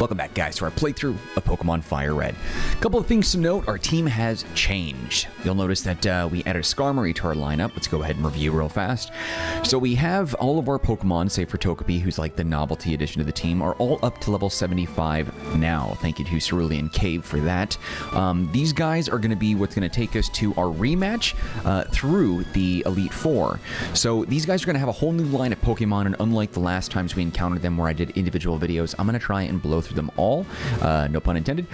Welcome back, guys, to our playthrough of Pokemon Fire Red. A couple of things to note, our team has changed. You'll notice that we added a Skarmory to our lineup. Let's go ahead and review real fast. So we have all of our Pokemon, save for Togepi, who's like the novelty addition to the team, are all up to level 75 now. Thank you to Cerulean Cave for that. These guys are going to be what's going to take us to our rematch through the Elite Four. So these guys are going to have a whole new line of Pokemon, and unlike the last times we encountered them where I did individual videos, I'm going to try and blow through them all, no pun intended,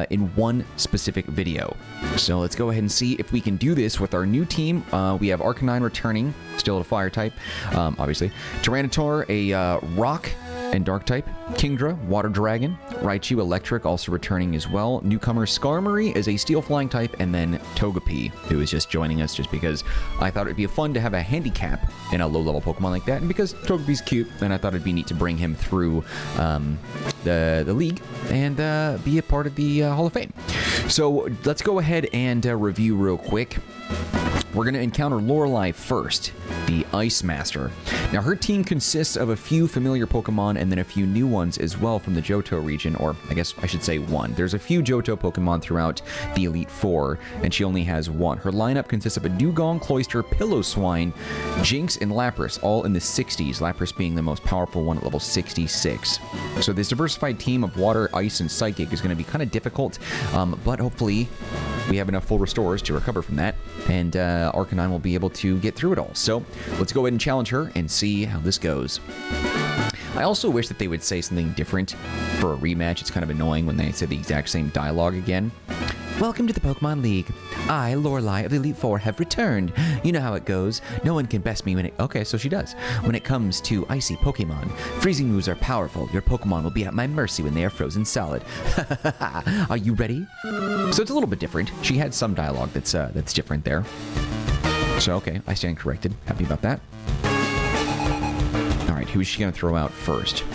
in one specific video. So let's go ahead and see if we can do this with our new team. We have Arcanine returning, still a fire type, obviously. Tyranitar, a rock and dark type. Kingdra, water dragon. Raichu, electric, also returning as well. Newcomer Skarmory is a steel flying type, and then Togepi, who is just joining us just because I thought it'd be fun to have a handicap in a low-level Pokemon like that, and because Togepi's cute, and I thought it'd be neat to bring him through the league and be a part of the Hall of Fame. So let's go ahead and review real quick. We're going to encounter Lorelei first, the Ice Master. Now, her team consists of a few familiar Pokemon and then a few new ones as well from the Johto region, or I guess I should say one. There's a few Johto Pokemon throughout the Elite Four, and she only has one. Her lineup consists of a Dewgong, Cloyster, Piloswine, Jinx, and Lapras, all in the 60s, Lapras being the most powerful one at level 66. So this diversified team of Water, Ice, and Psychic is going to be kind of difficult, but hopefully we have enough full restores to recover from that, and Arcanine will be able to get through it all. So let's go ahead and challenge her and see how this goes. I also wish that they would say something different for a rematch. It's kind of annoying when they say the exact same dialogue again. Welcome to the Pokemon League. I, Lorelei of the Elite Four, have returned. You know how it goes. No one can best me when it... Okay, so she does. When it comes to icy Pokemon, freezing moves are powerful. Your Pokemon will be at my mercy when they are frozen solid. Are you ready? So it's a little bit different. She had some dialogue that's different there. So, okay, I stand corrected. Happy about that. All right, who is she going to throw out first?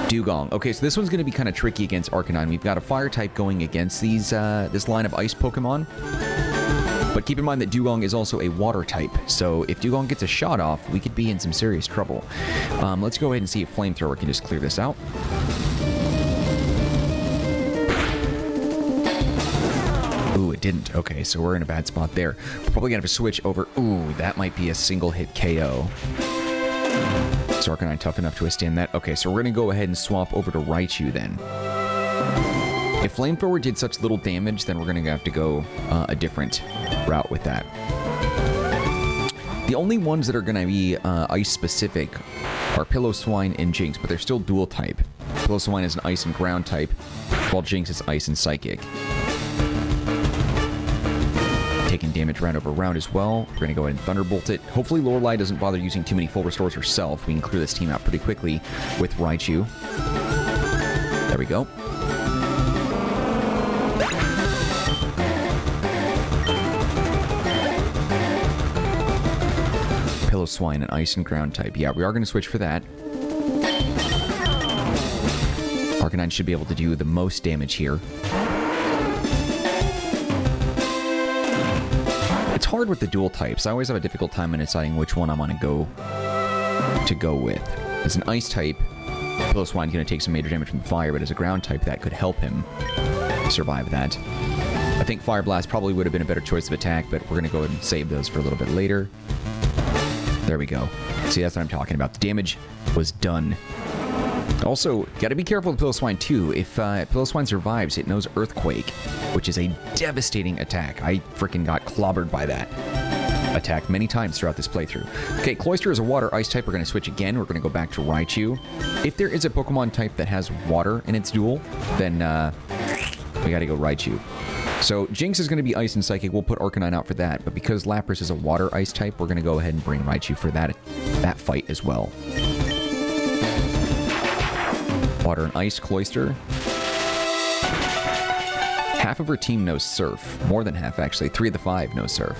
Dewgong. Okay, so this one's going to be kind of tricky against Arcanine. We've got a fire type going against these this line of ice Pokemon. But keep in mind that Dewgong is also a water type. So if Dewgong gets a shot off, we could be in some serious trouble. Let's go ahead and see if Flamethrower can just clear this out. Ooh, it didn't. Okay, so we're in a bad spot there. We're probably going to have to switch over. Ooh, that might be a single hit KO. Is Arcanine tough enough to withstand that? Okay, so we're going to go ahead and swap over to Raichu then. If Flamethrower did such little damage, then we're going to have to go a different route with that. The only ones that are going to be ice-specific are Piloswine and Jinx, but they're still dual type. Piloswine is an ice and ground type, while Jinx is ice and psychic. Taking damage round over round as well. We're going to go ahead and Thunderbolt it. Hopefully Lorelei doesn't bother using too many full restores herself. We can clear this team out pretty quickly with Raichu. There we go. Piloswine, an ice and ground type. Yeah, we are going to switch for that. Arcanine should be able to do the most damage here. It's hard with the dual types. I always have a difficult time in deciding which one I'm going to go with. As an ice type, Piloswine's going to take some major damage from fire, but as a ground type, that could help him survive that. I think Fire Blast probably would have been a better choice of attack, but we're going to go ahead and save those for a little bit later. There we go. See, that's what I'm talking about. The damage was done. Also, got to be careful with Piloswine too. If Piloswine survives, it knows Earthquake, which is a devastating attack. I freaking got clobbered by that attack many times throughout this playthrough. Okay, Cloyster is a water ice type. We're going to switch again. We're going to go back to Raichu. If there is a Pokemon type that has water in its duel, then we got to go Raichu. So Jinx is going to be ice and psychic. We'll put Arcanine out for that. But because Lapras is a water ice type, we're going to go ahead and bring Raichu for that fight as well. Water and ice Cloyster. Half of her team knows Surf. More than half, actually. 3 of the 5 know Surf.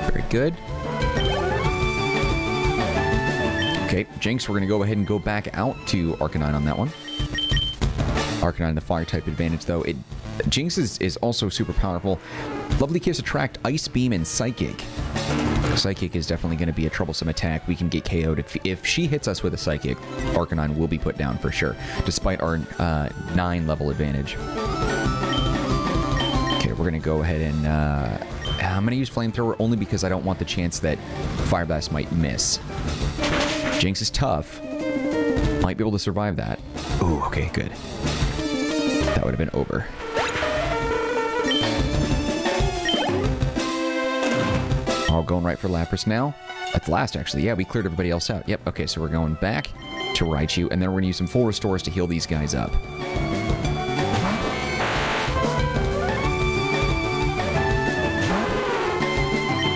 Very good. Okay, Jinx, we're going to go ahead and go back out to Arcanine on that one. Arcanine, the fire type advantage, though. Jinx is also super powerful. Lovely Kiss attract Ice Beam and Psychic. Psychic is definitely going to be a troublesome attack. We can get KO'd. If she hits us with a Psychic, Arcanine will be put down for sure, despite our 9 level advantage. Okay, we're going to go ahead and... I'm going to use Flamethrower only because I don't want the chance that Fire Blast might miss. Jinx is tough. Might be able to survive that. Ooh, okay, good. That would have been over. All going right for Lapras now. That's last, actually. Yeah, we cleared everybody else out. Yep, okay, so we're going back to Raichu, and then we're going to use some full restores to heal these guys up.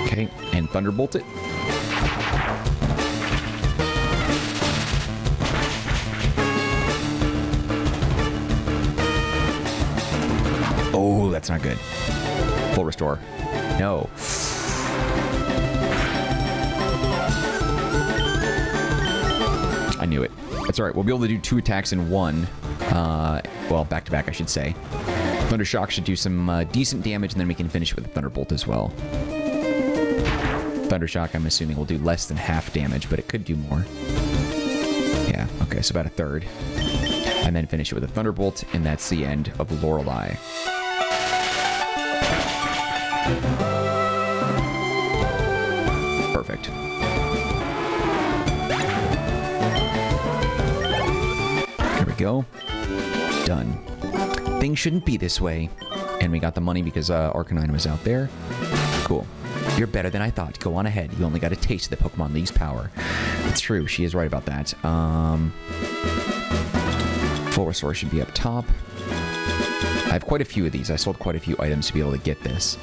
Okay, and Thunderbolt it. Oh, that's not good. Full restore. No. I knew it. That's all right. We'll be able to do 2 attacks in one. Well, back to back, I should say. Thunder Shock should do some decent damage, and then we can finish it with a Thunderbolt as well. Thunder Shock, I'm assuming, will do less than half damage, but it could do more. Yeah, okay, so about a third. And then finish it with a Thunderbolt, and that's the end of Lorelei. Perfect. There we go. Done. Things shouldn't be this way. And we got the money because Arcanine was out there. Cool. You're better than I thought. Go on ahead. You only got a taste of the Pokemon League's power. It's true. She is right about that. Full Restore should be up top. I have quite a few of these. I sold quite a few items to be able to get this.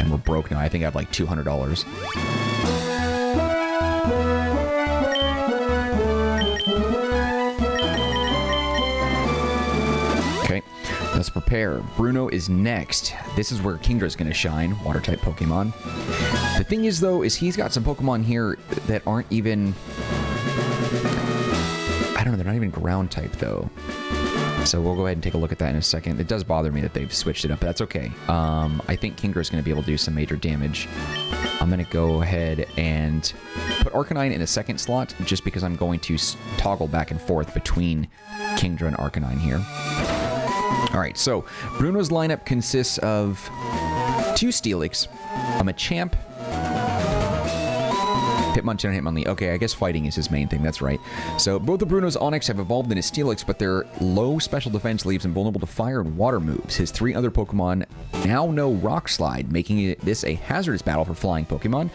And we're broke now. I think I have like $200. Okay, let's prepare. Bruno is next. This is where Kendra's going to shine, Water-type Pokemon. The thing is, though, is he's got some Pokemon here that aren't even... I don't know, they're not even Ground-type, though. So we'll go ahead and take a look at that in a second. It does bother me that they've switched it up, but that's okay. I think Kendra's going to be able to do some major damage. I'm going to go ahead and put Arcanine in a second slot, just because I'm going to toggle back and forth between Kendra and Arcanine here. Alright, so Bruno's lineup consists of 2 Steelix, a Machamp, Hitmonchan and Hitmonlee. Okay, I guess fighting is his main thing, that's right. So both of Bruno's Onix have evolved into Steelix, but their low special defense leaves them vulnerable to fire and water moves. His 3 other Pokemon now know Rock Slide, making this a hazardous battle for flying Pokemon.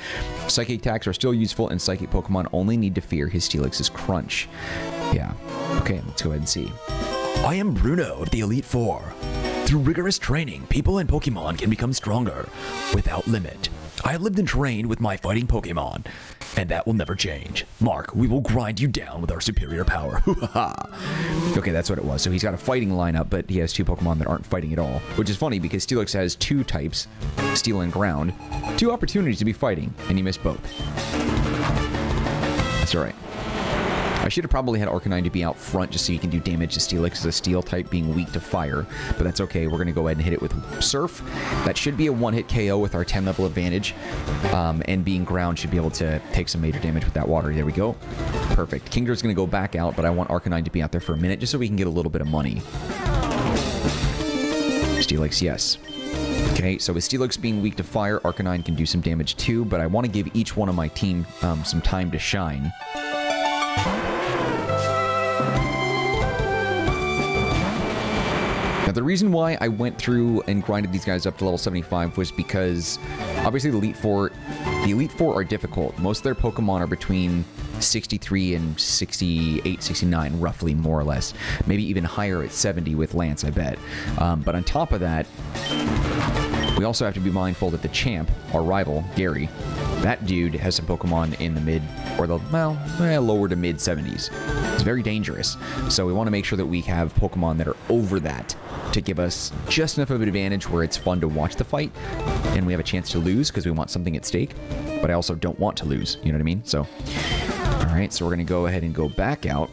Psychic attacks are still useful, and Psychic Pokemon only need to fear his Steelix's Crunch. Yeah, okay, let's go ahead and see. I am Bruno of the Elite Four. Through rigorous training, people and Pokemon can become stronger without limit. I have lived and trained with my fighting Pokemon, and that will never change. Mark, we will grind you down with our superior power. Okay, that's what it was. So he's got a fighting lineup, but he has 2 Pokemon that aren't fighting at all. Which is funny because Steelix has 2 types, Steel and Ground. 2 opportunities to be fighting, and he missed both. That's alright. I should have probably had Arcanine to be out front just so you can do damage to Steelix as a Steel type being weak to fire. But that's okay. We're going to go ahead and hit it with Surf. That should be a 1-hit KO with our 10 level advantage. And being Ground should be able to take some major damage with that water. There we go. Perfect. Kendra's going to go back out, but I want Arcanine to be out there for a minute just so we can get a little bit of money. Steelix, yes. Okay, so with Steelix being weak to fire, Arcanine can do some damage too, but I want to give each one of my team some time to shine. Now, the reason why I went through and grinded these guys up to level 75 was because, obviously, the Elite Four are difficult. Most of their Pokemon are between 63 and 68, 69, roughly, more or less. Maybe even higher at 70 with Lance, I bet. But on top of that, we also have to be mindful that the champ, our rival, Gary, that dude has some Pokemon in the mid, or the, well, lower to mid 70s. It's very dangerous. So we want to make sure that we have Pokemon that are over that to give us just enough of an advantage where it's fun to watch the fight, and we have a chance to lose because we want something at stake, but I also don't want to lose, you know what I mean? So, alright, so we're going to go ahead and go back out.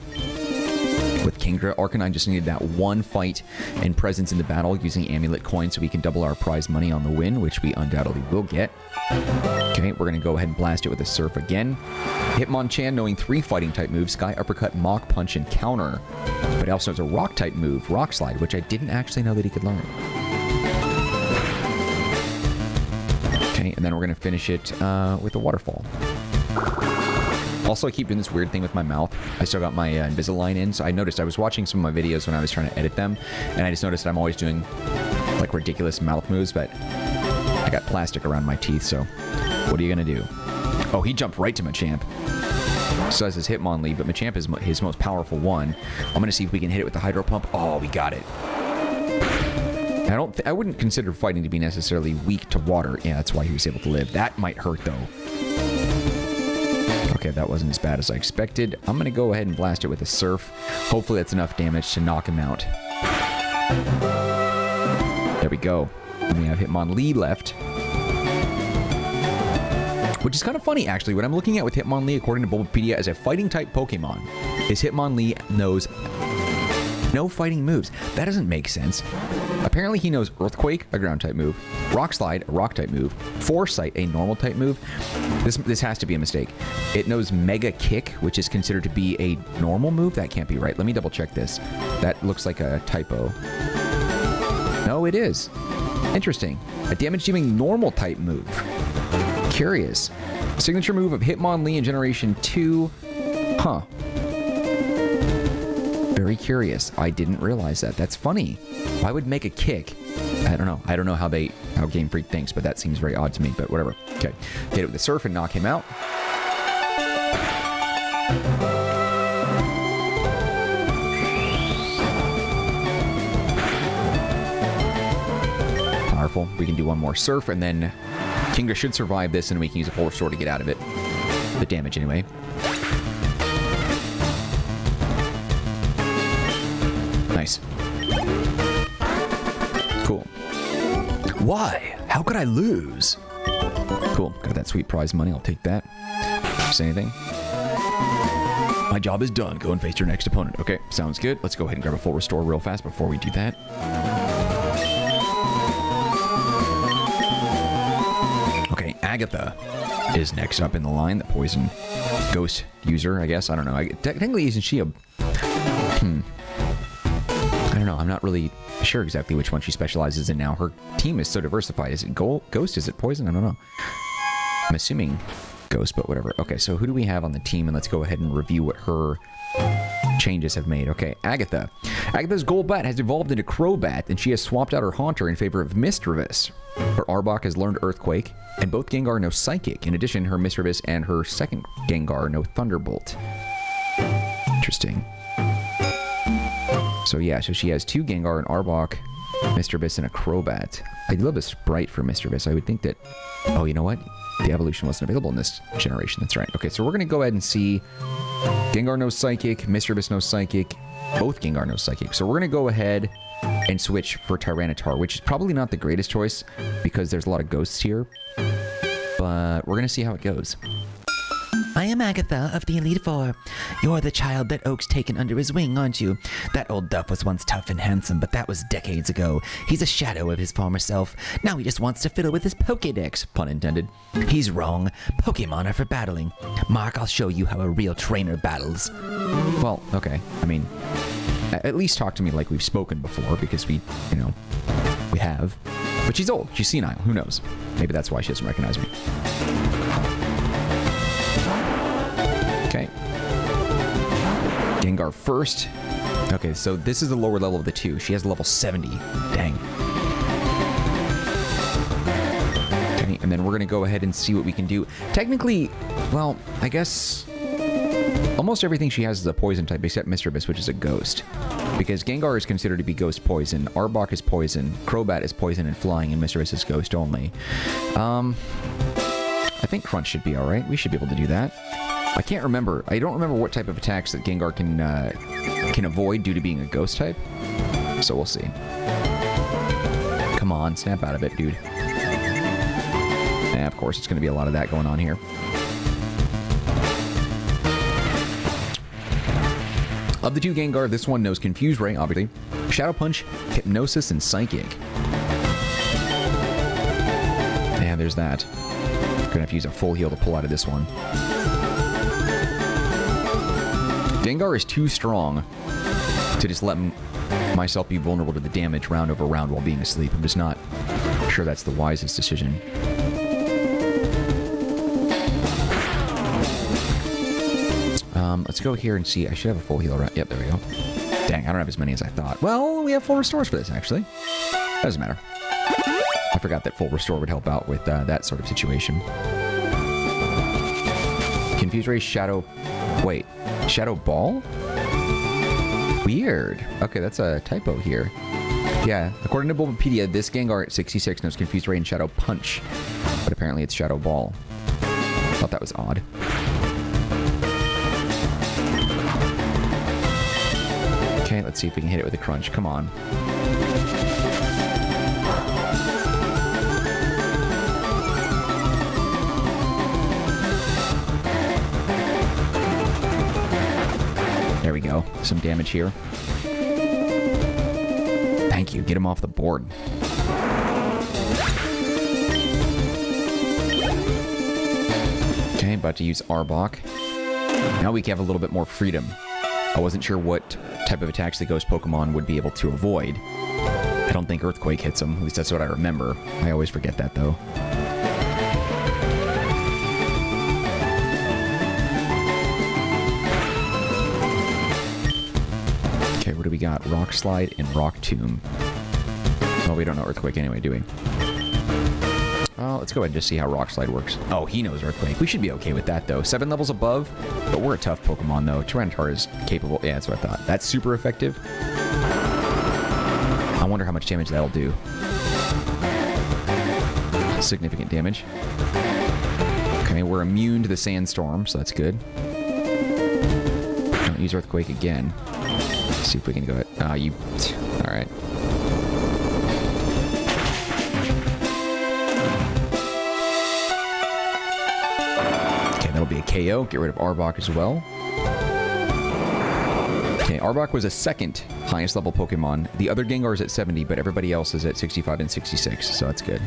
With Kendra Arcanine, just needed that one fight and presence in the battle using Amulet Coin so we can double our prize money on the win, which we undoubtedly will get. Okay, we're going to go ahead and blast it with a Surf again. Hitmonchan, knowing 3 fighting type moves, Sky Uppercut, Mach Punch, and Counter. But it also has a rock type move, Rock Slide, which I didn't actually know that he could learn. Okay, and then we're going to finish it with a Waterfall. Also, I keep doing this weird thing with my mouth. I still got my Invisalign in, so I noticed I was watching some of my videos when I was trying to edit them, and I just noticed that I'm always doing, like, ridiculous mouth moves, but I got plastic around my teeth, so what are you going to do? Oh, he jumped right to Machamp. So does his Hitmonlee, but Machamp is his most powerful one. I'm going to see if we can hit it with the Hydro Pump. Oh, we got it. I wouldn't consider fighting to be necessarily weak to water. Yeah, that's why he was able to live. That might hurt, though. Okay, that wasn't as bad as I expected. I'm going to go ahead and blast it with a Surf. Hopefully that's enough damage to knock him out. There we go. And we have Hitmonlee left. Which is kind of funny, actually. What I'm looking at with Hitmonlee, according to Bulbapedia, as a fighting-type Pokemon, is Hitmonlee knows no fighting moves. That doesn't make sense. Apparently he knows Earthquake, a ground-type move, Rock Slide, a rock-type move, Foresight, a normal-type move. This has to be a mistake. It knows Mega Kick, which is considered to be a normal move. That can't be right. Let me double-check this. That looks like a typo. No, it is. Interesting. A damage-dealing normal-type move. Curious. Signature move of Hitmonlee in Generation 2. Huh. Very curious. I didn't realize that. That's funny. Why would Mega Kick? I don't know. I don't know how Game Freak thinks, but that seems very odd to me, but whatever. Okay. Hit it with the Surf and knock him out. Powerful. We can do one more Surf, and then Kendra should survive this, and we can use a Full Restore to get out of it. The damage, anyway. Nice. Cool. Why? How could I lose? Cool. Got that sweet prize money. I'll take that. Say anything? My job is done. Go and face your next opponent. Okay, sounds good. Let's go ahead and grab a Full Restore real fast before we do that. Okay, Agatha is next up in the line. The poison ghost user, I guess. I don't know. Technically, isn't she a... I don't know. I'm not really sure exactly which one she specializes in now. Her team is so diversified. Is it ghost? Is it poison? I don't know. I'm assuming ghost, but whatever. Okay, so who do we have on the team? And let's go ahead and review what her changes have made. Okay, Agatha. Agatha's Golbat has evolved into Crobat, and she has swapped out her Haunter in favor of Misdreavus. Her Arbok has learned Earthquake, and both Gengar know Psychic. In addition, her Misdreavus and her second Gengar know Thunderbolt. Interesting. So yeah, so she has 2 Gengar, an Arbok, Misdreavus, and a Crobat. I love a sprite for Misdreavus. I would think that... Oh, you know what? The evolution wasn't available in this generation. That's right. Okay, so we're going to go ahead and see... Gengar knows Psychic, Misdreavus knows Psychic, both Gengar knows Psychic. So we're going to go ahead and switch for Tyranitar, which is probably not the greatest choice because there's a lot of ghosts here. But we're going to see how it goes. I am Agatha of the Elite Four. You're the child that Oak's taken under his wing, aren't you? That old duff was once tough and handsome, but that was decades ago. He's a shadow of his former self. Now he just wants to fiddle with his Pokédex, pun intended. He's wrong. Pokemon are for battling. Mark, I'll show you how a real trainer battles. Well, okay. I mean, at least talk to me like we've spoken before, because we have. But she's old. She's senile. Who knows? Maybe that's why she doesn't recognize me. Okay. Gengar first. Okay, so this is the lower level of the 2. She has level 70. Dang. Okay, and then we're going to go ahead and see what we can do. Technically, well, I guess almost everything she has is a poison type except Misdreavus, which is a ghost. Because Gengar is considered to be ghost poison, Arbok is poison, Crobat is poison and flying, and Misdreavus is ghost only. I think Crunch should be alright. We should be able to do that. I can't remember. I don't remember what type of attacks that Gengar can avoid due to being a ghost type. So we'll see. Come on, snap out of it, dude. Yeah, of course, it's going to be a lot of that going on here. Of the two Gengar, this one knows Confuse Ray, obviously. Shadow Punch, Hypnosis, and Psychic. Yeah, there's that. Gonna have to use a full heal to pull out of this one. Gengar is too strong to just let myself be vulnerable to the damage round over round while being asleep. I'm just not sure that's the wisest decision. Let's go here and see. I should have a full heal around. Yep, there we go. Dang, I don't have as many as I thought. Well, we have full restores for this, actually. Doesn't matter. I forgot that full restore would help out with that sort of situation. Confuse Ray, Shadow... Wait. Shadow Ball? Weird. Okay, that's a typo here. Yeah, according to Bulbapedia, this Gengar at 66 knows Confuse Ray and Shadow Punch. But apparently it's Shadow Ball. Thought that was odd. Okay, let's see if we can hit it with a Crunch. Come on. There we go. Some damage here. Thank you. Get him off the board. Okay, about to use Arbok. Now we can have a little bit more freedom. I wasn't sure what type of attacks the Ghost Pokemon would be able to avoid. I don't think Earthquake hits them. At least that's what I remember. I always forget that, though. Okay, what do we got? Rock Slide and Rock Tomb. Well, we don't know Earthquake anyway, do we? Well, let's go ahead and just see how Rock Slide works. Oh, he knows Earthquake. We should be okay with that, though. 7 levels above, but we're a tough Pokemon, though. Tyranitar is capable. Yeah, that's what I thought. That's super effective. I wonder how much damage that'll do. Significant damage. Okay, we're immune to the Sandstorm, so that's good. Don't use Earthquake again. Let's see if we can go it. You... Alright. That'll be a KO. Get rid of Arbok as well. Okay, Arbok was a second highest level Pokemon. The other Gengar is at 70, but everybody else is at 65 and 66, so that's good.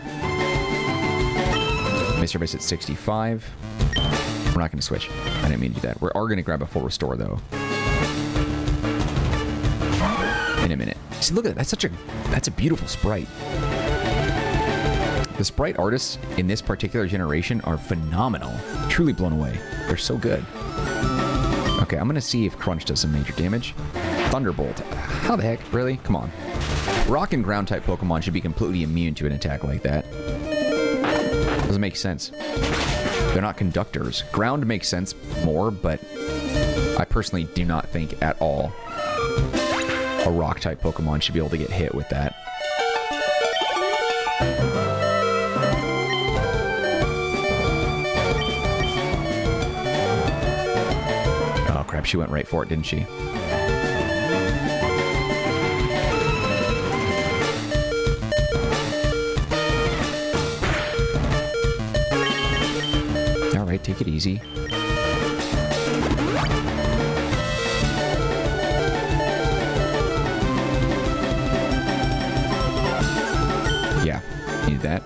Mr. Base at 65. We're not going to switch. I didn't mean to do that. We are going to grab a full restore, though. In a minute. See, look at that. That's a beautiful sprite. The sprite artists in this particular generation are phenomenal. Truly blown away. They're so good. Okay, I'm going to see if Crunch does some major damage. Thunderbolt. How the heck? Really? Come on. Rock and ground type Pokemon should be completely immune to an attack like that. Doesn't make sense. They're not conductors. Ground makes sense more, but I personally do not think at all a rock type Pokemon should be able to get hit with that. Crap, she went right for it, didn't she? Alright, take it easy. Yeah, needed that.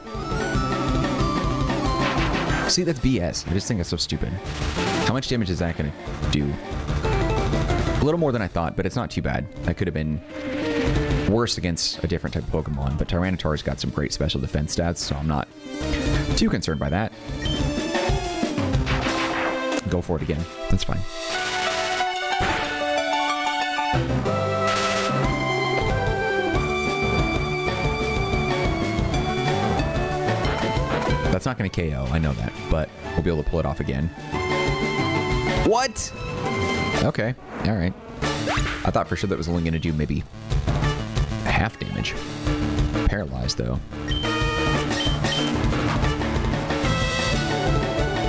See, that's BS. I just think that's so stupid. How much damage is that going to do? A little more than I thought, but it's not too bad. That could have been worse against a different type of Pokemon, but Tyranitar's got some great special defense stats, so I'm not too concerned by that. Go for it again. That's fine. That's not going to KO, I know that, but we'll be able to pull it off again. What? Okay, alright. I thought for sure that was only going to do maybe half damage. Paralyzed, though.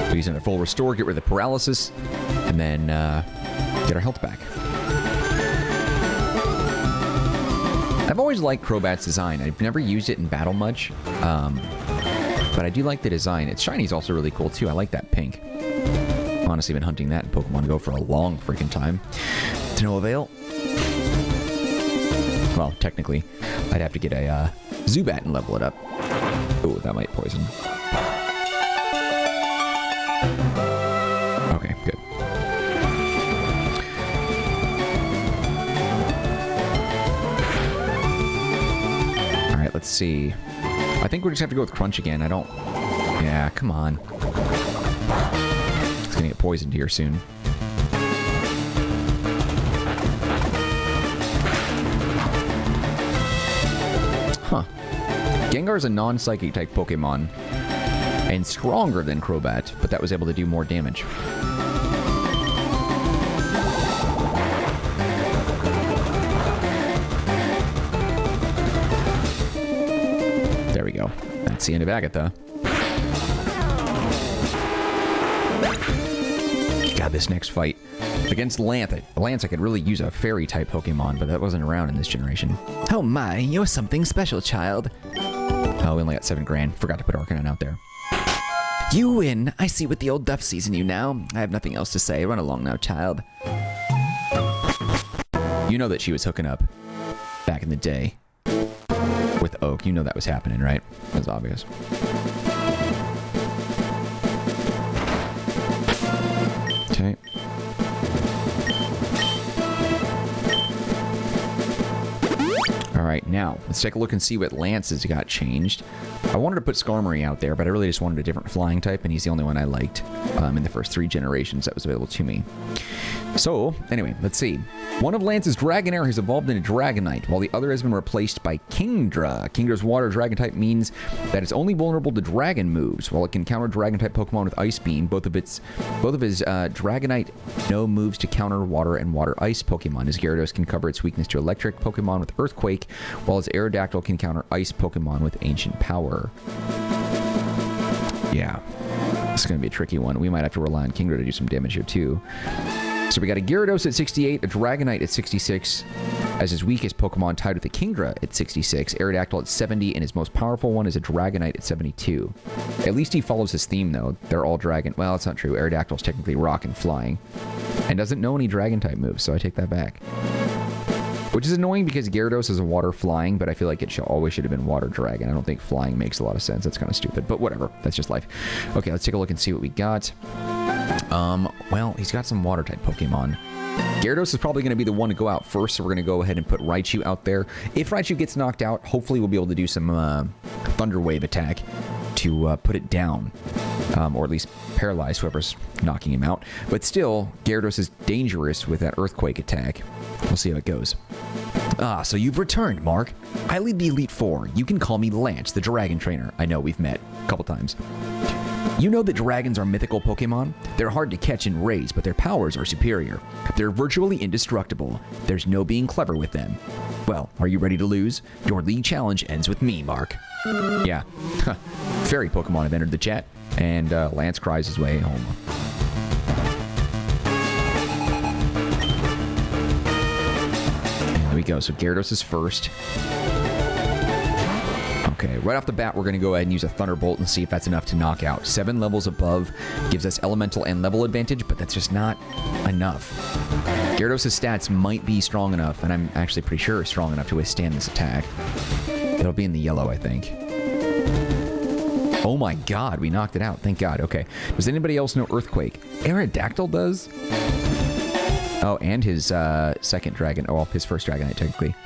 So using a full restore, get rid of the paralysis, and then get our health back. I've always liked Crobat's design. I've never used it in battle much, but I do like the design. Its shiny is also really cool, too. I like that pink. Honestly, been hunting that in Pokemon Go for a long freaking time. To no avail. Well, technically, I'd have to get a Zubat and level it up. Oh, that might poison. Okay, good. Alright, let's see. I think we just have to go with Crunch again. I don't... Yeah, come on. It's gonna get poisoned here soon. Huh. Gengar is a non-psychic type Pokemon and stronger than Crobat, but that was able to do more damage. There we go. That's the end of Agatha. God, this next fight against Lance. Lance, I could really use a fairy type Pokemon, but that wasn't around in this generation. Oh my, you're something special, child. Oh, we only got 7 grand. Forgot to put Arcanine out there. You win. I see what the old duff sees in you now. I have nothing else to say. Run along now, child. You know that she was hooking up back in the day with Oak. You know that was happening, right? That's obvious. Okay. Alright, now, let's take a look and see what Lance has got changed. I wanted to put Skarmory out there, but I really just wanted a different flying type, and he's the only one I liked in the first 3 generations that was available to me. So, anyway, let's see. One of Lance's Dragonair has evolved into Dragonite, while the other has been replaced by Kingdra. Kingdra's water dragon type means that it's only vulnerable to dragon moves, while it can counter dragon type Pokemon with Ice Beam. Both of his Dragonite no moves to counter water and water ice Pokemon. His Gyarados can cover its weakness to electric Pokemon with Earthquake, while his Aerodactyl can counter ice Pokemon with Ancient Power. Yeah, this is going to be a tricky one. We might have to rely on Kingdra to do some damage here too. So we got a Gyarados at 68, a Dragonite at 66, as his weakest Pokemon tied with a Kingdra at 66, Aerodactyl at 70, and his most powerful one is a Dragonite at 72. At least he follows his theme, though. They're all Dragon... Well, it's not true. Aerodactyl's technically Rock and Flying, and doesn't know any Dragon-type moves, so I take that back. Which is annoying because Gyarados is a Water Flying, but I feel like it always should have been Water Dragon. I don't think Flying makes a lot of sense. That's kind of stupid, but whatever. That's just life. Okay, let's take a look and see what we got. Well, he's got some water-type Pokemon. Gyarados is probably going to be the one to go out first, so we're going to go ahead and put Raichu out there. If Raichu gets knocked out, hopefully we'll be able to do some Thunder Wave attack to put it down, or at least paralyze whoever's knocking him out. But still, Gyarados is dangerous with that Earthquake attack. We'll see how it goes. Ah, so you've returned, Mark. I lead the Elite Four. You can call me Lance, the Dragon Trainer. I know, we've met a couple times. You know that dragons are mythical Pokemon? They're hard to catch and raise, but their powers are superior. They're virtually indestructible. There's no being clever with them. Well, are you ready to lose? Your league challenge ends with me, Mark. Yeah. Fairy Pokemon have entered the chat, and Lance cries his way home. And there we go. So Gyarados is first. Okay, right off the bat, we're going to go ahead and use a Thunderbolt and see if that's enough to knock out. 7 levels above gives us elemental and level advantage, but that's just not enough. Gyarados' stats might be strong enough, and I'm actually pretty sure strong enough to withstand this attack. It'll be in the yellow, I think. Oh my god, we knocked it out. Thank god. Okay. Does anybody else know Earthquake? Aerodactyl does? Oh, and his second dragon. Oh, well, his first Dragonite, technically.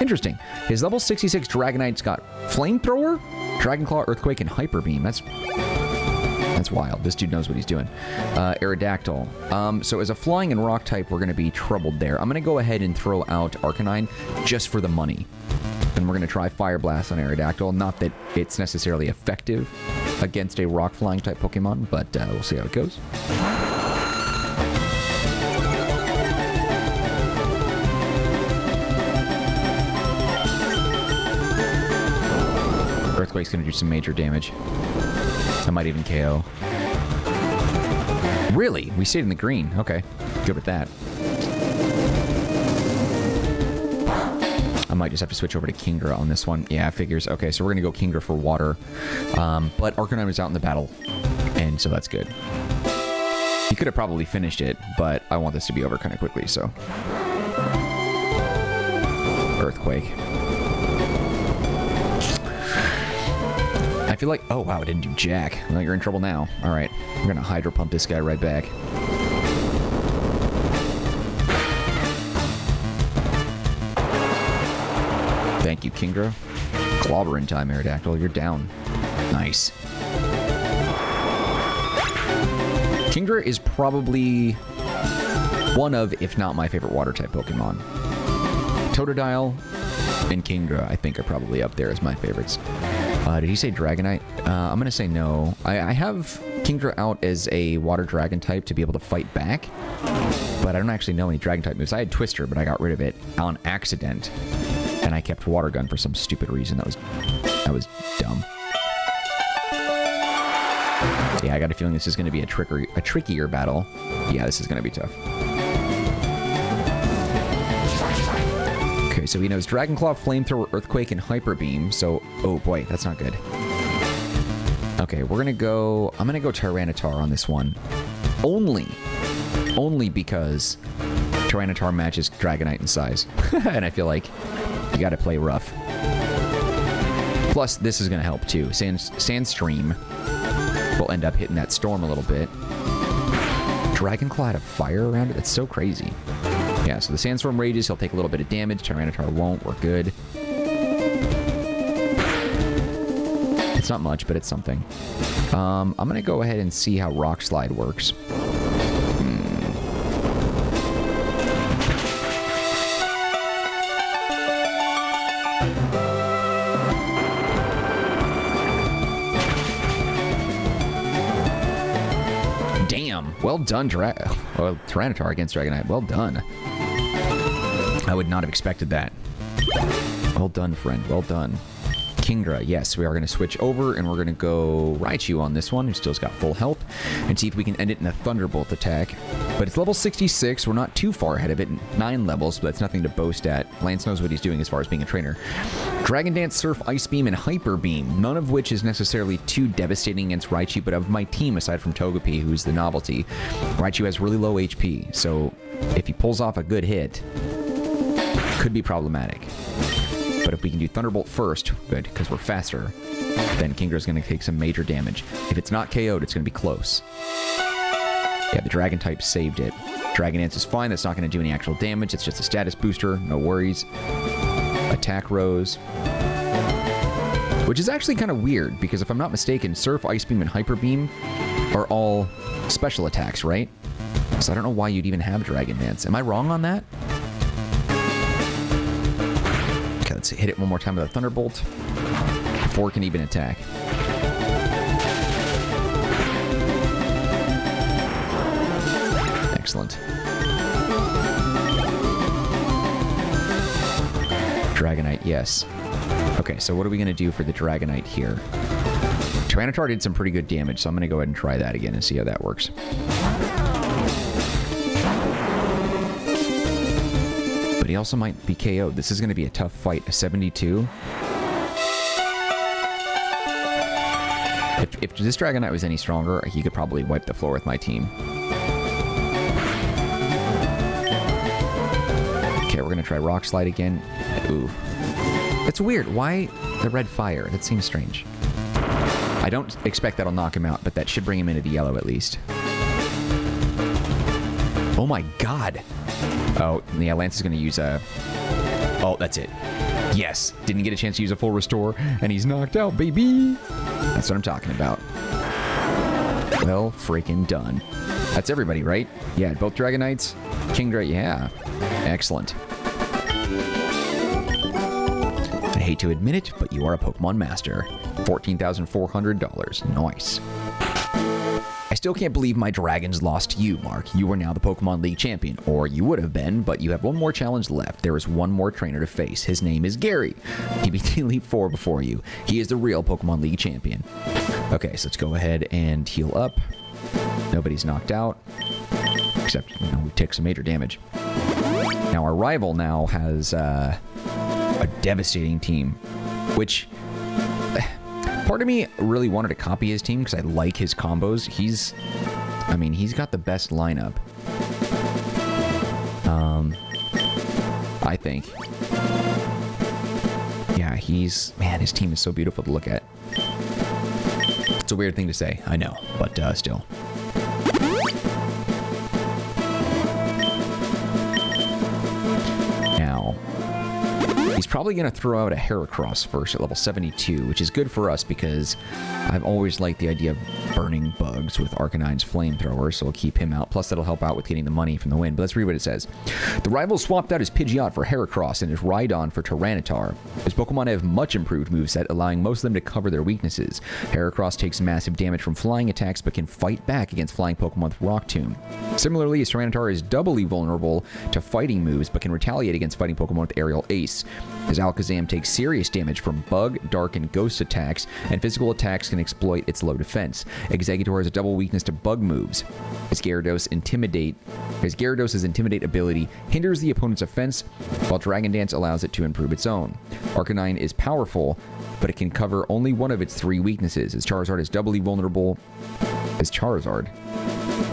Interesting. His level 66 Dragonite's got Flamethrower, Dragon Claw, Earthquake, and Hyper Beam. That's wild. This dude knows what he's doing. Aerodactyl. So as a Flying and Rock type, we're going to be troubled there. I'm going to go ahead and throw out Arcanine just for the money. And we're going to try Fire Blast on Aerodactyl. Not that it's necessarily effective against a Rock Flying type Pokemon, but we'll see how it goes. Earthquake's going to do some major damage. I might even KO. Really? We stayed in the green. Okay. Good with that. I might just have to switch over to Kingdra on this one. Yeah, figures. Okay, so we're going to go Kingdra for water. But Arcanine was out in the battle, and so that's good. He could have probably finished it, but I want this to be over kind of quickly, so. Earthquake. I feel like... Oh, wow, it didn't do jack. Well, you're in trouble now. All right, we're going to Hydro Pump this guy right back. Thank you, Kendra. Clobber in time, Aerodactyl. You're down. Nice. Kendra is probably one of, if not my favorite water-type Pokemon. Totodile and Kendra, I think, are probably up there as my favorites. Did he say Dragonite? I'm going to say no. I have Kendra out as a water dragon type to be able to fight back, but I don't actually know any dragon type moves. I had Twister, but I got rid of it on accident, and I kept Water Gun for some stupid reason. That was dumb. Yeah, I got a feeling this is going to be a trickier battle. Yeah, this is going to be tough. Okay, so he knows Dragon Claw, Flamethrower, Earthquake, and Hyper Beam. So, oh boy, that's not good. Okay, I'm gonna go Tyranitar on this one. Only because Tyranitar matches Dragonite in size. And I feel like you gotta play rough. Plus, this is gonna help too. Sandstream will end up hitting that storm a little bit. Dragon Claw had a fire around it? That's so crazy. Yeah, so the Sandstorm rages, he'll take a little bit of damage. Tyranitar won't. We're good. It's not much, but it's something. I'm going to go ahead and see how Rock Slide works. Damn. Well done, Tyranitar against Dragonite. Well done. I would not have expected that. Well done, friend. Well done. Kendra, yes, we are going to switch over, and we're going to go Raichu on this one, who still's got full health, and see if we can end it in a Thunderbolt attack. But it's level 66. We're not too far ahead of it. 9 levels, but that's nothing to boast at. Lance knows what he's doing as far as being a trainer. Dragon Dance, Surf, Ice Beam, and Hyper Beam, none of which is necessarily too devastating against Raichu, but of my team, aside from Togepi, who's the novelty, Raichu has really low HP, so if he pulls off a good hit, could be problematic. But if we can do Thunderbolt first, good, because we're faster, then Kendra's going to take some major damage. If it's not KO'd, it's going to be close. Yeah, the Dragon type saved it. Dragon Dance is fine. That's not going to do any actual damage. It's just a status booster. No worries. Attack Rose. Which is actually kind of weird, because if I'm not mistaken, Surf, Ice Beam, and Hyper Beam are all special attacks, right? So I don't know why you'd even have Dragon Dance. Am I wrong on that? Okay, let's hit it one more time with a Thunderbolt before it can even attack. Excellent. Dragonite, yes. Okay, so what are we going to do for the Dragonite here? Tyranitar did some pretty good damage, so I'm going to go ahead and try that again and see how that works. But he also might be KO'd. This is going to be a tough fight. A 72. If this Dragonite was any stronger, he could probably wipe the floor with my team. Okay, we're going to try Rock Slide again. Ooh. That's weird. Why the red fire? That seems strange. I don't expect that'll knock him out, but that should bring him into the yellow at least. Oh my god. Oh, yeah, Lance is going to use a... Oh, that's it. Yes. Didn't get a chance to use a full restore, and he's knocked out, baby. That's what I'm talking about. Well freaking done. That's everybody, right? Yeah, both Dragonites. Kendra, yeah. Excellent. I hate to admit it, but you are a Pokemon Master. $14,400. Nice. I still can't believe my Dragons lost to you, Mark. You are now the Pokemon League champion, or you would have been, but you have one more challenge left. There is one more trainer to face. His name is Gary. He beat the Elite Four before you. He is the real Pokemon League champion. Okay, so let's go ahead and heal up. Nobody's knocked out, except, you know, we took some major damage. Now, our rival now has a devastating team, which... Part of me really wanted to copy his team because I like his combos. He's I mean, he's got the best lineup. I think. Yeah, man, his team is so beautiful to look at. It's a weird thing to say, I know, but still. Now, he's probably going to throw out a Heracross first at level 72, which is good for us because I've always liked the idea of burning bugs with Arcanine's flamethrower, so we'll keep him out. Plus, that'll help out with getting the money from the win. But let's read what it says. The rival swapped out his Pidgeot for Heracross and his Rhydon for Tyranitar. His Pokemon have much improved moveset, allowing most of them to cover their weaknesses. Heracross takes massive damage from flying attacks, but can fight back against flying Pokemon with Rock Tomb. Similarly, his Tyranitar is doubly vulnerable to fighting moves, but can retaliate against fighting Pokemon with Aerial Ace. His Alakazam takes serious damage from Bug, Dark, and Ghost attacks, and physical attacks can exploit its low defense. Exeggutor has a double weakness to Bug moves. His Gyarados' Intimidate ability hinders the opponent's offense, while Dragon Dance allows it to improve its own. Arcanine is powerful, but it can cover only one of its 3 weaknesses. His Charizard is doubly vulnerable. His Charizard?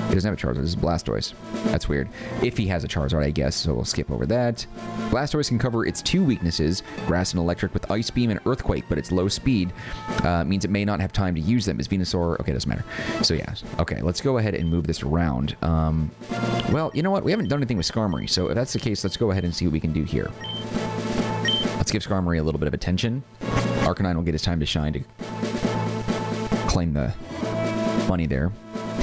He doesn't have a Charizard, this is Blastoise. That's weird. If he has a Charizard, I guess, so we'll skip over that. Blastoise can cover its 2 weaknesses, Grass and Electric, with Ice Beam and Earthquake, but its low speed means it may not have time to use them. His Venusaur, okay, doesn't matter. So yeah, okay, let's go ahead and move this around. Well, you know what? We haven't done anything with Skarmory, so if that's the case, let's go ahead and see what we can do here. Let's give Skarmory a little bit of attention. Arcanine will get his time to shine to claim the money there.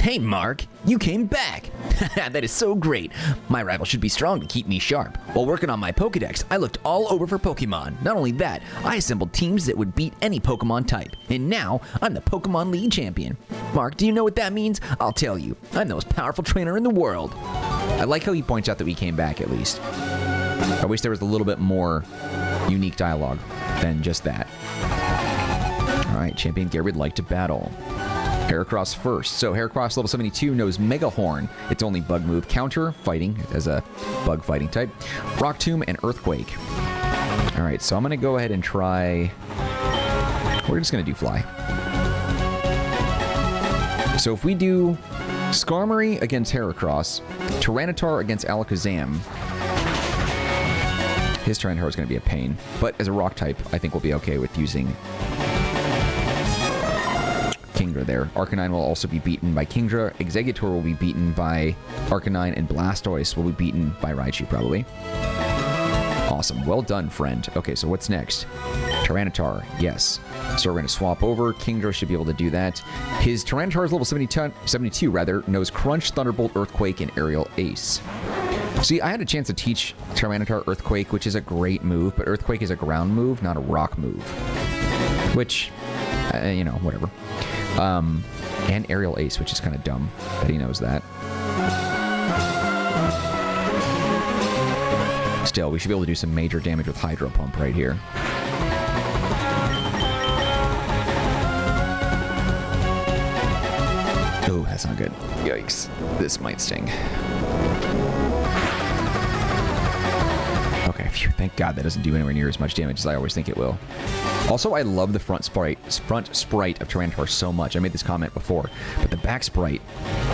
Hey, Mark, you came back. That is so great. My rival should be strong to keep me sharp. While working on my Pokedex, I looked all over for Pokemon. Not only that, I assembled teams that would beat any Pokemon type. And now, I'm the Pokemon League champion. Mark, do you know what that means? I'll tell you. I'm the most powerful trainer in the world. I like how he points out that we came back at least. I wish there was a little bit more unique dialogue than just that. Alright, Champion Gary would like to battle. Heracross first. So Heracross level 72 knows Mega Horn. Its only bug move, counter, fighting as a bug fighting type. Rock Tomb and Earthquake. Alright, so I'm going to go ahead and try... We're just going to do Fly. So if we do Skarmory against Heracross, Tyranitar against Alakazam, his Tyranitar is going to be a pain. But as a rock type, I think we'll be okay with using Kingdra there. Arcanine will also be beaten by Kingdra. Exeggutor will be beaten by Arcanine, and Blastoise will be beaten by Raichu, probably. Awesome. Well done, friend. Okay, so what's next? Tyranitar. Yes. So we're going to swap over. Kingdra should be able to do that. His Tyranitar is level 72, knows Crunch, Thunderbolt, Earthquake, and Aerial Ace. See, I had a chance to teach Tyranitar Earthquake, which is a great move, but Earthquake is a ground move, not a rock move. Which, you know, whatever. And Aerial Ace, which is kind of dumb that he knows that. Still, we should be able to do some major damage with Hydro Pump right here. Oh, that's not good. Yikes. This might sting. Okay, phew, thank God that doesn't do anywhere near as much damage as I always think it will. Also, I love the front sprite of Tyranitar so much. I made this comment before, but the back sprite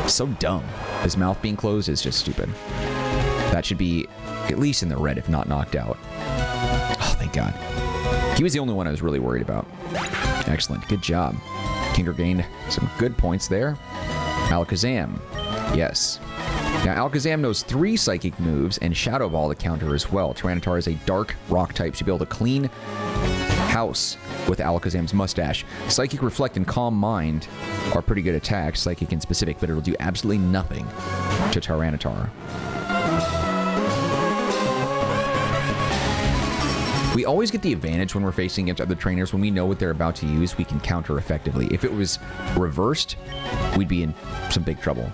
is so dumb. His mouth being closed is just stupid. That should be at least in the red, if not knocked out. Oh, thank God. He was the only one I was really worried about. Excellent. Good job. Kingdra gained some good points there. Alakazam. Yes. Now, Alakazam knows 3 Psychic moves and Shadow Ball to counter as well. Tyranitar is a Dark Rock type. Should be able to clean house with Alakazam's mustache. Psychic, Reflect, and Calm Mind are pretty good attacks, Psychic in specific, but it'll do absolutely nothing to Tyranitar. We always get the advantage when we're facing against other trainers. When we know what they're about to use, we can counter effectively. If it was reversed, we'd be in some big trouble.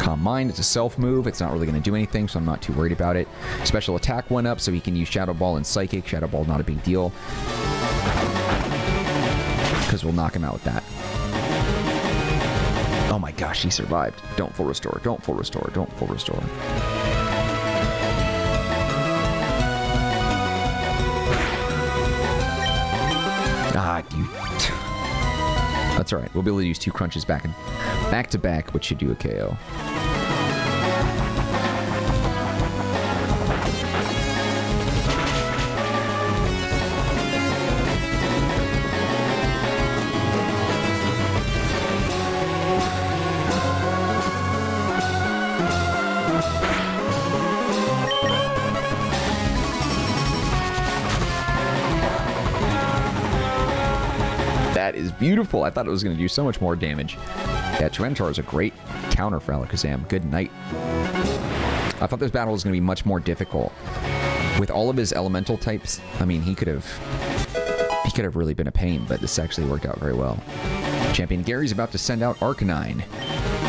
Calm Mind, it's a self move. It's not really going to do anything, so I'm not too worried about it. Special attack went up, so he can use Shadow Ball and Psychic. Shadow Ball, not a big deal, because we'll knock him out with that. Oh my gosh, he survived. Don't full restore, don't full restore, don't full restore. Ah, you... That's alright. We'll be able to use 2 crunches back to back, which should do a KO. That is beautiful. I thought it was going to do so much more damage. Yeah, Tyranitar is a great counter for Alakazam. Good night. I thought this battle was going to be much more difficult. With all of his elemental types, I mean, he could have really been a pain, but this actually worked out very well. Champion Gary's about to send out Arcanine.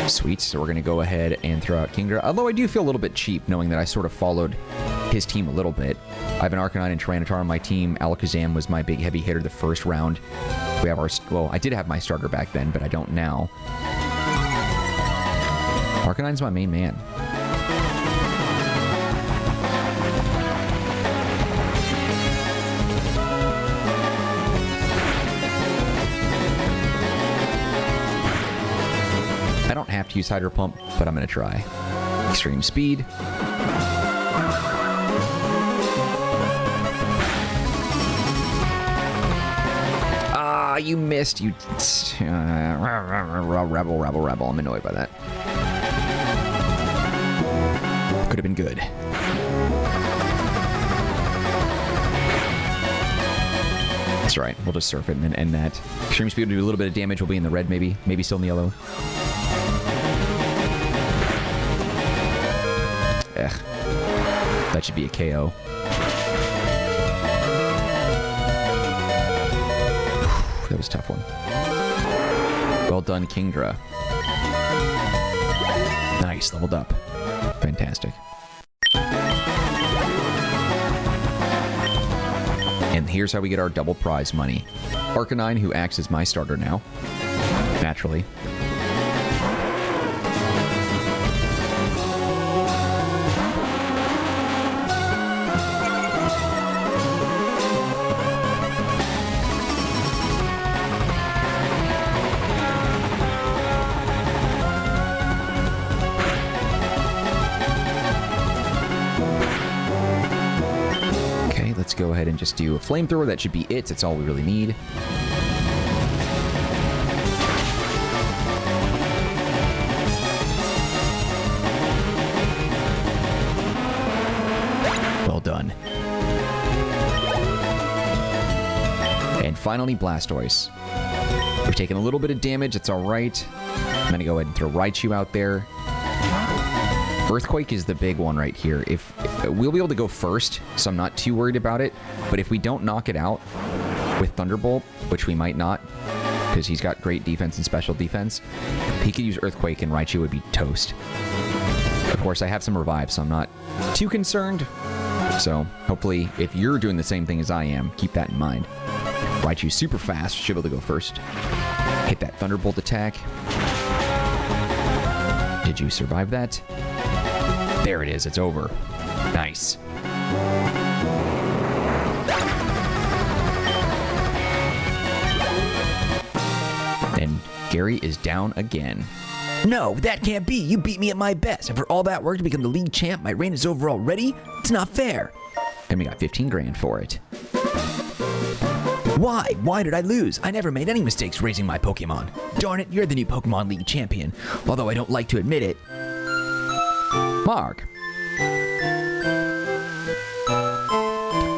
Sweet, so we're going to go ahead and throw out Kendra. Although I do feel a little bit cheap knowing that I sort of followed his team a little bit. I have an Arcanine and Tyranitar on my team. Alakazam was my big heavy hitter the first round. We have our, well, I did have my starter back then, but I don't now. Arcanine's my main man. I don't have to use Hydro Pump, but I'm going to try. Extreme Speed. Ah, you missed, you... rebel. I'm annoyed by that. Could have been good. That's right. We'll just surf it and then end that. Extreme Speed will do a little bit of damage. We'll be in the red, maybe. Maybe still in the yellow. That should be a KO. That was a tough one. Well done, Kendra. Nice, leveled up. Fantastic. And here's how we get our double prize money. Arcanine, who acts as my starter now. Naturally. Go ahead and just do a flamethrower. That should be it. That's all we really need. Well done. And finally, Blastoise. We've taken a little bit of damage. It's all right. I'm going to go ahead and throw Raichu out there. Earthquake is the big one right here. If we'll be able to go first, so I'm not too worried about it. But if we don't knock it out with Thunderbolt, which we might not, because he's got great defense and special defense, he could use Earthquake and Raichu would be toast. Of course, I have some revive, so I'm not too concerned. So hopefully, if you're doing the same thing as I am, keep that in mind. Raichu's super fast, should be able to go first. Hit that Thunderbolt attack. Did you survive that? There it is, it's over. Nice. And Gary is down again. No, that can't be. You beat me at my best. After all that work to become the league champ, my reign is over already? It's not fair. And we got 15 grand for it. Why? Why did I lose? I never made any mistakes raising my Pokemon. Darn it, you're the new Pokemon League champion. Although I don't like to admit it. Mark.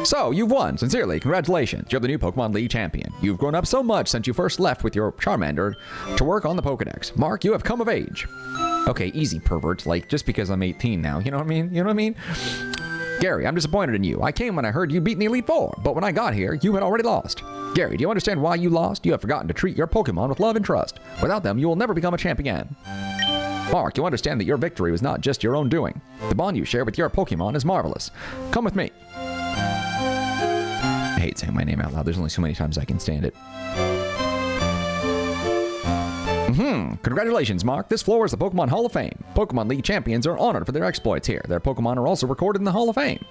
So, you've won. Sincerely, congratulations. You're the new Pokemon League champion. You've grown up so much since you first left with your Charmander to work on the Pokedex. Mark, you have come of age. Okay, easy, pervert. Like, just because I'm 18 now. You know what I mean? You know what I mean? Gary, I'm disappointed in you. I came when I heard you beat the Elite Four, but when I got here, you had already lost. Gary, do you understand why you lost? You have forgotten to treat your Pokemon with love and trust. Without them, you will never become a champ again. Mark, you understand that your victory was not just your own doing. The bond you share with your Pokemon is marvelous. Come with me. I hate saying my name out loud. There's only so many times I can stand it. Congratulations, Mark. This floor is the Pokemon Hall of Fame. Pokemon League champions are honored for their exploits here. Their Pokemon are also recorded in the Hall of Fame.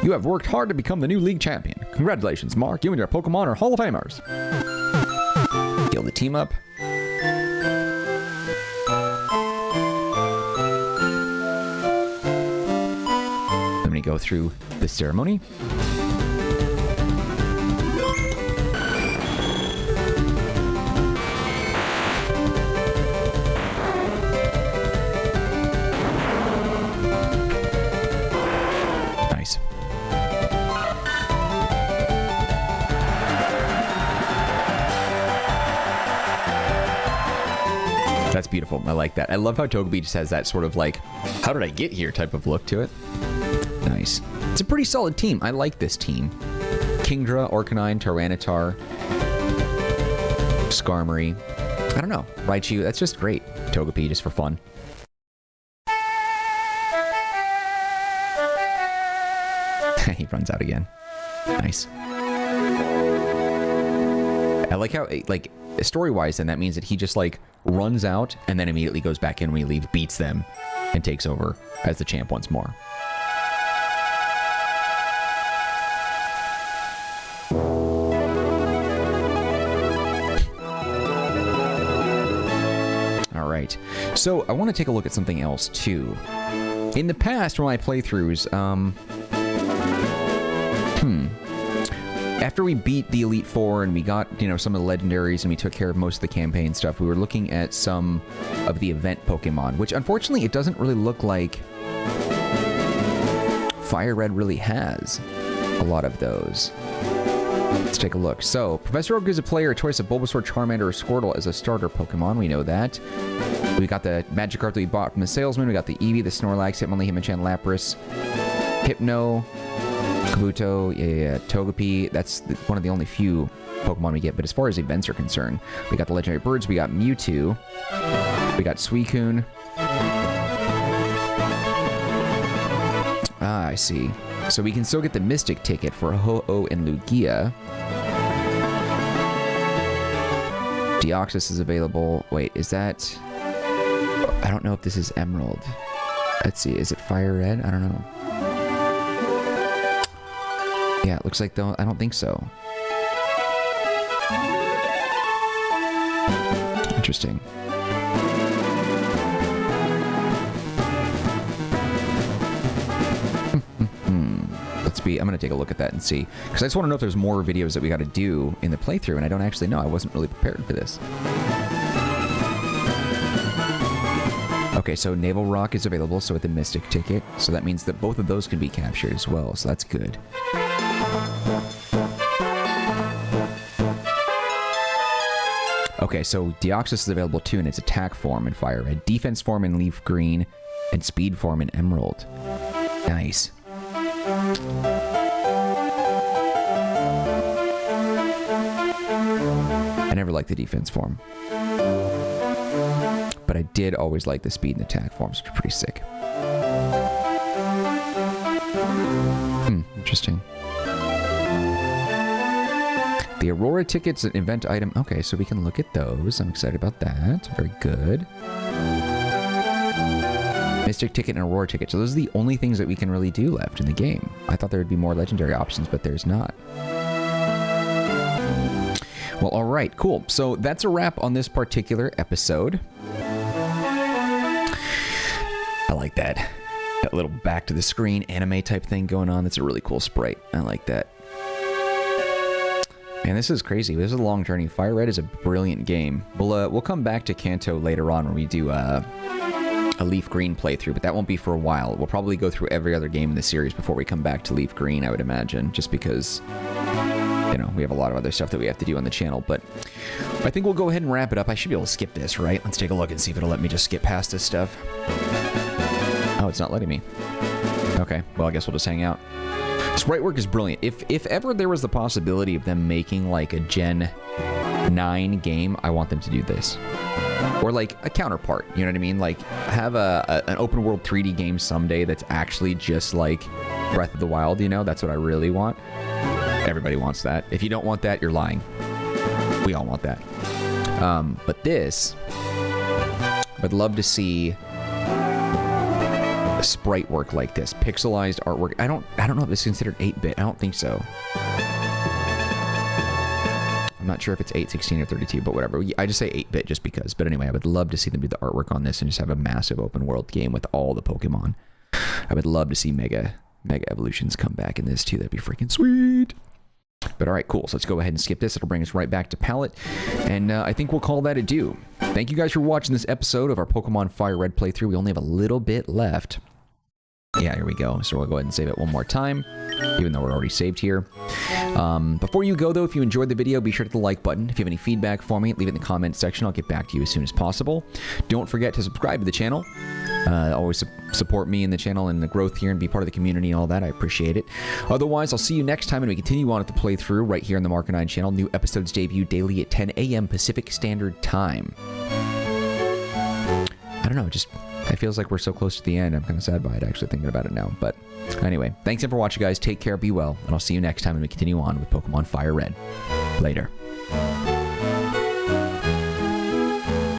You have worked hard to become the new League champion. Congratulations, Mark. You and your Pokemon are Hall of Famers. Heal the team up. going to go through the ceremony. Nice. That's beautiful. I like that. I love how Togepi just has that sort of like, how did I get here type of look to it. Nice. It's a pretty solid team. I like this team. Kendra, Arcanine, Tyranitar, Skarmory. I don't know. Raichu, that's just great. Togepi, just for fun. He runs out again. Nice. I like how, like, story-wise, then that means that he just, like, runs out and then immediately goes back in when we leave, beats them, and takes over as the champ once more. All right. So I want to take a look at something else, too. In the past, when I playthroughs, after we beat the Elite Four and we got, you know, some of the legendaries and we took care of most of the campaign stuff, we were looking at some of the event Pokemon, which unfortunately it doesn't really look like FIRERED really has a lot of those. Let's take a look. So, Professor Oak gives a player a choice of Bulbasaur, Charmander, or Squirtle as a starter Pokemon. We know that. We got the Magikarp that we bought from the salesman. We got the Eevee, the Snorlax, Hitmonlee, Hitmonchan, Lapras, Hypno, Kabuto, Togepi. That's one of the only few Pokemon we get. But as far as events are concerned, we got the legendary birds. We got Mewtwo. We got Suicune. Ah, I see. So we can still get the Mystic ticket for Ho-Oh and Lugia. Deoxys is available. Wait, is that... I don't know if this is Emerald. Let's see. Is it FIRERED? I don't know. Yeah, it looks like though. I don't think so. Interesting. I'm going to take a look at that and see. Because I just want to know if there's more videos that we got to do in the playthrough, and I don't actually know. I wasn't really prepared for this. Okay, so Naval Rock is available, so with the Mystic ticket. So that means that both of those can be captured as well, so that's good. Okay, so Deoxys is available too in its attack form in FIRERED, defense form in Leaf Green, and speed form in Emerald. Nice. I never liked the defense form. But I did always like the speed and attack forms, which are pretty sick. Interesting. The Aurora ticket's an event item. Okay, so we can look at those. I'm excited about that. Very good. Mystic ticket and Aurora ticket. So those are the only things that we can really do left in the game. I thought there would be more legendary options, but there's not. Well, all right, cool. So that's a wrap on this particular episode. I like that. That little back to the screen anime type thing going on. That's a really cool sprite. I like that. Man, this is crazy. This is a long journey. FIRERED is a brilliant game. We'll come back to Kanto later on when we do a Leaf Green playthrough, but that won't be for a while. We'll probably go through every other game in the series before we come back to Leaf Green, I would imagine, just because, you know, we have a lot of other stuff that we have to do on the channel. But I think we'll go ahead and wrap it up. I should be able to skip this, right? Let's take a look and see if it'll let me just skip past this stuff. Oh, it's not letting me. Okay, well, I guess we'll just hang out. Sprite work is brilliant. If ever there was the possibility of them making like a Gen 9 game, I want them to do this. Or like a counterpart, you know what I mean? Like have an open world 3D game someday that's actually just like Breath of the Wild, you know? That's what I really want. Everybody wants that. If you don't want that, you're lying. We all want that. But this, I'd love to see sprite work like this, pixelized artwork. I don't know if this is considered 8-bit. I don't think so. I'm not sure if it's 8, 16, or 32, but whatever. I just say 8-bit just because. But anyway, I would love to see them do the artwork on this and just have a massive open world game with all the Pokemon. I would love to see Mega Mega Evolutions come back in this too. That'd be freaking sweet. But all right, cool. So let's go ahead and skip this. It'll bring us right back to Palette. And I think we'll call that a do. Thank you guys for watching this episode of our Pokemon Fire Red playthrough. We only have a little bit left. Yeah, here we go. So we'll go ahead and save it one more time, even though we're already saved here. Before you go, though, if you enjoyed the video, be sure to hit the like button. If you have any feedback for me, leave it in the comment section. I'll get back to you as soon as possible. Don't forget to subscribe to the channel. Always support me and the channel and the growth here and be part of the community and all that. I appreciate it. Otherwise, I'll see you next time when we continue on with the playthrough right here on the Marcanine channel. New episodes debut daily at 10 a.m. Pacific Standard Time. I don't know, it feels like we're so close to the end. I'm kind of sad by it, actually, thinking about it now. But anyway, thanks again for watching, guys. Take care, be well, and I'll see you next time when we continue on with Pokemon Fire Red. Later.